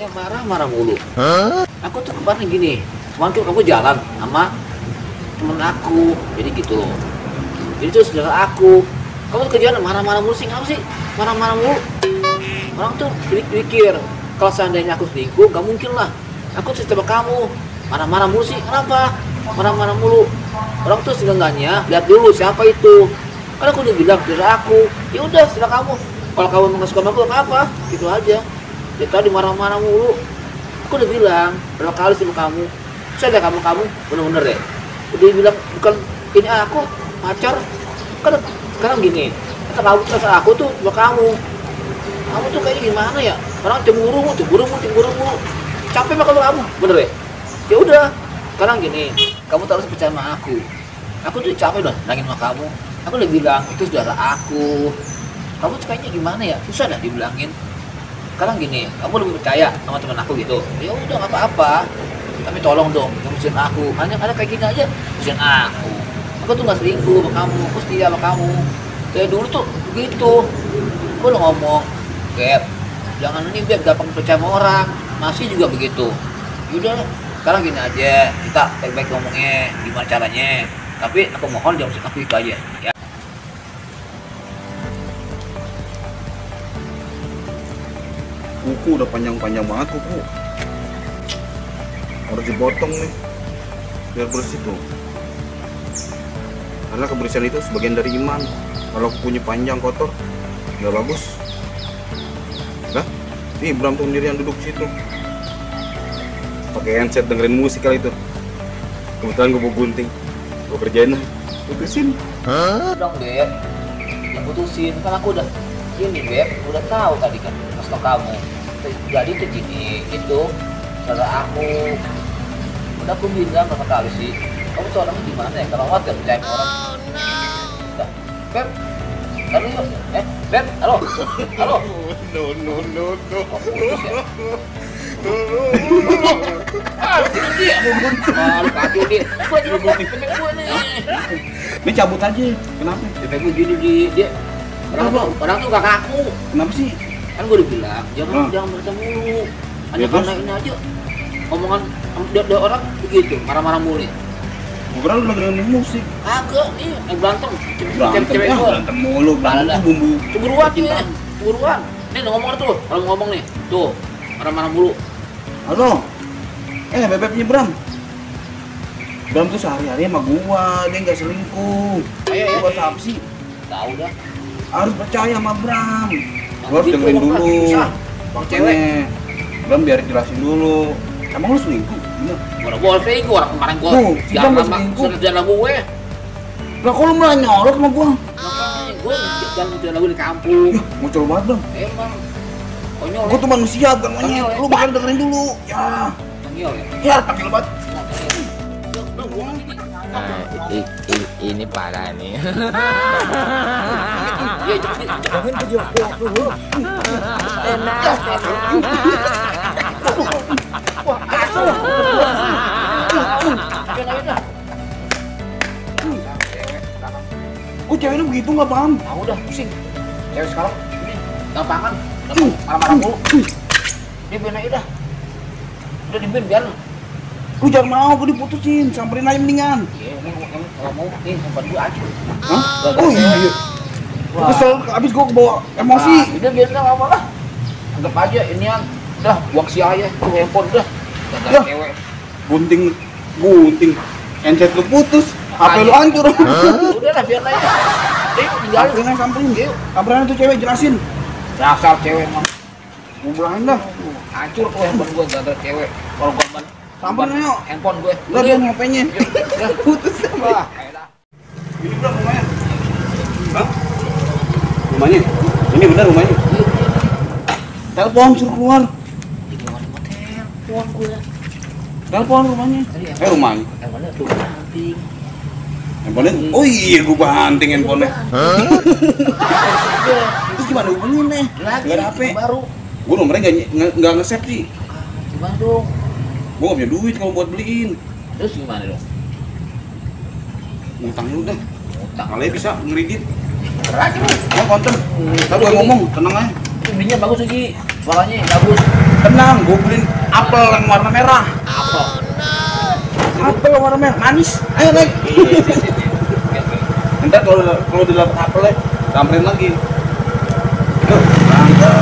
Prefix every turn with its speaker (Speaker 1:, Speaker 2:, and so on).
Speaker 1: orangnya marah-marah mulu. Aku tuh kemarin gini, kemarin tuh aku jalan sama temen aku, jadi gitu loh. Jadi tuh saudara aku, kamu tuh kerjaan marah-marah mulu sih, kenapa sih marah-marah mulu? Orang tuh pikir kalau seandainya aku selingkuh, gak mungkin lah. Aku cerita sama kamu, marah-marah mulu sih, kenapa? Marah-marah mulu. Orang tuh seenggaknya lihat dulu siapa itu. Karena aku udah bilang saudara aku, ya udah saudara kamu. Kalau kamu nggak suka sama aku apa? Gitu aja. Dia tadi marah-marah mulu. Aku udah bilang berapa kali sama kamu. Saya ada kamu bener-bener ya. Udah bilang bukan ini aku pacar. Kan sekarang gini, kata kamu kata aku tuh sama kamu. Kamu tuh kayaknya gimana ya? Orang cemburu mulu. Capek banget sama kamu, bener ya? Ya udah. Sekarang gini, kamu harus percaya sama aku. Aku tuh capek udah nangin sama kamu. Aku udah bilang itu saudara aku. Kamu tuh kayaknya gimana ya? Susah dah dibilangin. Sekarang gini, kamu lebih percaya sama teman aku gitu. Ya udah nggak apa-apa. Tapi tolong dong, jangan usirin aku. Hanya ada kayak gini aja, usirin aku. Aku tuh nggak selingkuh sama kamu, aku setia sama kamu. Dari dulu tuh begitu. Aku udah ngomong, Beb, jangan ini Beb, gampang percaya sama orang. Masih juga begitu. Yaudah, sekarang gini aja, kita baik-baik ngomongnya, gimana caranya. Tapi aku mohon jangan usirin aku itu aja. Ya.
Speaker 2: Kuku udah panjang-panjang banget kuku. Harus dipotong nih biar bersih tuh. Karena kebersihan itu sebagian dari iman. Kalau kukunya panjang kotor nggak bagus. Dah, nih Bram tuh sendiri yang duduk situ. Pakai handset dengerin musik kali itu. Kebetulan gue bawa gunting. Gue kerjain lah. Putusin.
Speaker 1: Dong Beb, yang putusin kan aku udah ini Beb, udah tahu tadi kan pas tau kamu. Jadi tuh gini, itu saudara aku. Udah aku bilang berapa kali sih, kamu tuh orangnya gimana ya? Kalau gak percaya sama orang. Udah, Beb, tadi yuk, Beb, halo.
Speaker 2: No.
Speaker 1: Oh, putus ya? Ini dia, lu kacau dia. Gue lagi ngomong nih, temen gue nih.
Speaker 2: Ini cabut aja. Kenapa?
Speaker 1: Temen gue gini, dia orang tuh gak kaku.
Speaker 2: Kenapa sih?
Speaker 1: Kan gue udah bilang jangan bertemu mulu, hanya
Speaker 2: Ya,
Speaker 1: karena ini aja omongan dia orang begitu marah-marah mulu.
Speaker 2: Gue kira lu lagi dengerin musik.
Speaker 1: Agak nih berantem
Speaker 2: Berantem ya, berantem mulu. Berantem tuh bumbu
Speaker 1: cemburuan ya, cemburuan. Nih udah ngomong tuh, kalau ngomong nih tuh marah-marah mulu.
Speaker 2: Halo, bebeknya Bram. Bram tuh sehari-hari sama gua, dia nggak selingkuh.
Speaker 1: Ayo,
Speaker 2: Gua apa sih?
Speaker 1: Tahu dah.
Speaker 2: Harus percaya sama Bram. Gua harus
Speaker 1: Gitu,
Speaker 2: dengerin
Speaker 1: Bang,
Speaker 2: dulu.
Speaker 1: susah. Bang cewek.
Speaker 2: Bram biar jelasin dulu. Emang lu selingkuh? Gimana?
Speaker 1: Gua boleh selingkuh orang kemarin gua.
Speaker 2: Tuh, si Bram
Speaker 1: Jangan
Speaker 2: nggak selingkuh.
Speaker 1: jalan gue.
Speaker 2: Lah kok lu malah nyorot sama gua?
Speaker 1: Makanya gue jangan jalan gue di kampung.
Speaker 2: Muncul banget Bram.
Speaker 1: Emang konyol.
Speaker 2: Gua tuh manusia bukan monyet.
Speaker 1: Konyol, ya.
Speaker 2: Lu bakal dengerin dulu. Ya.
Speaker 1: Konyol ya.
Speaker 2: Ya, pakai lebat.
Speaker 3: Nah, ini parah nih.
Speaker 1: Iya, jangan kejauh dulu.
Speaker 3: Enak.
Speaker 1: Wah, asuh.
Speaker 2: Kok ceweknya begitu nggak paham?
Speaker 1: Ah udah pusing. Cewek sekarang ini gampangan, marah-marah mulu. Dia biarin aja dah. Udah dibiarin biar.
Speaker 2: Lu jangan mau, gua diputusin. Samperin aja mendingan.
Speaker 1: Iya, kalau mau nih tempat gua aja.
Speaker 2: Hah? Oh iya. Gua kesel, abis gua kebawa emosi.
Speaker 1: Udah biarin lah apa lah. Anggap aja ini yang udah buang sia aja tuh handphone udah.
Speaker 2: Ya.
Speaker 1: Cewek.
Speaker 2: Gunting. Handset lu putus, HP lu hancur.
Speaker 1: Udah lah biar aja. Tinggalin.
Speaker 2: Dengan samperin. Samperin tuh cewek jelasin.
Speaker 1: Dasar cewek emang.
Speaker 2: Gua bilangin dah.
Speaker 1: Hancur tuh handphone gua gara-gara cewek. Kalau gua
Speaker 2: Samperin ayo.
Speaker 1: handphone gue.
Speaker 2: Udah dia HP-nya. Putus
Speaker 1: Wah,
Speaker 2: sama. Ini berapa rumahnya? Bang? Rumahnya? Ini benar rumahnya? Telepon suruh keluar.
Speaker 1: telepon gue.
Speaker 2: Telepon rumahnya. Rumahnya.
Speaker 1: Handphonenya tuh banting.
Speaker 2: Handphonenya? Oh iya, gua banting handphonenya. Terus gimana hubungin nih?
Speaker 1: Lagi
Speaker 2: Gak ada HP.
Speaker 1: baru.
Speaker 2: Gua nomornya nggak nge-save sih.
Speaker 1: Gimana dong?
Speaker 2: Gua nggak punya duit kalau buat beliin.
Speaker 1: Terus gimana dong?
Speaker 2: Ngutang dulu dah.
Speaker 1: Utang.
Speaker 2: Kalian bisa ngeridit.
Speaker 1: Raja lu.
Speaker 2: Mau konten. Ntar gua ngomong, tenang aja.
Speaker 1: Belinya bagus lagi. Suaranya bagus.
Speaker 2: Tenang, gue beliin apel yang warna merah.
Speaker 1: Apa?
Speaker 2: Apel warna merah, manis. Ayo naik. Ntar kalau udah dapet apelnya, samperin lagi. Tuh, berangkat.